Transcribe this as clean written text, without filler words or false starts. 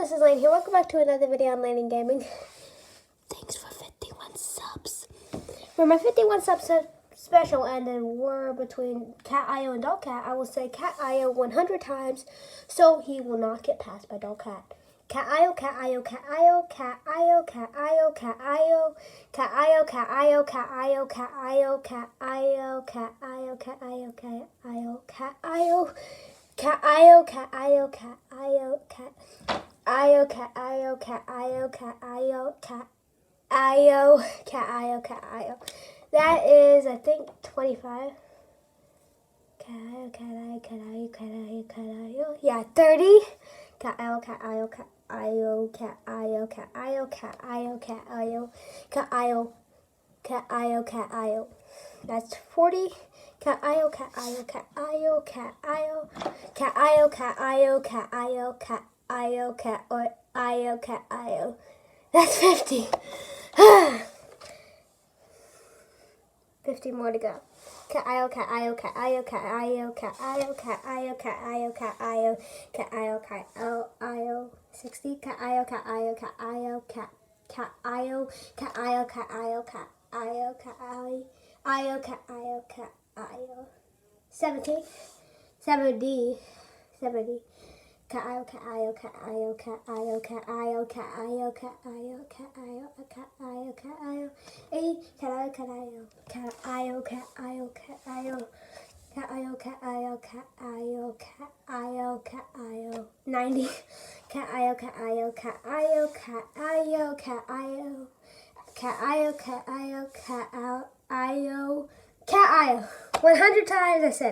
this is Lane here. Welcome back to another video on Lane Gaming. Thanks for 51 subs. For my 51 subs special, and then we're between Cat IO and Dal Cat, I will say Cat IO 100 times, so he will not get passed by Dal Cat. Cat IO, Cat IO, Cat IO, Cat IO, Cat IO, Cat IO, Cat IO, Cat IO, Cat IO, Cat IO, Cat IO, Cat IO, Cat IO, Cat IO, Cat IO. Cat IO, Cat IO, Cat IO, Cat IO, Cat IO, Cat IO, Cat IO, Cat IO, Cat IO, Cat IO. That is, I think, 25. Cat IO, Cat IO, Cat IO, Cat IO, Cat IO. Yeah, 30. Cat IO, Cat IO, Cat IO, Cat IO, Cat IO, Cat IO, Cat IO, Cat IO, Cat IO, Cat IO. That's 40. Cat IO, Cat IO, Cat IO, Cat IO, Cat IO, Cat IO, Cat IO, Cat IO, Cat IO, Cat IO. That's 50. 50 more to go. Cat IO, Cat IO, Cat IO, Cat IO, Cat IO, Cat IO, Cat IO, Cat IO, Cat IO, Cat IO, 60. Cat IO, Cat IO, Cat IO, Cat IO, Cat IO, Cat IO, Cat IO, Cat IO, Cat IO, Cat IO. 70. 70. 70. Cat IO, Cat IO, Cat IO, Cat IO, Cat IO, Cat IO, Cat IO, Cat IO, Cat IO, Cat IO. 80. Cat IO, Cat IO, Cat IO, Cat IO, Cat IO. Cat IO, Cat IO, Cat IO, Cat IO, Cat IO. 90. Cat IO, Cat IO, Cat IO, Cat IO, Cat IO. Cat IO, Cat IO, Cat IO, Cat IO. 100 times I said.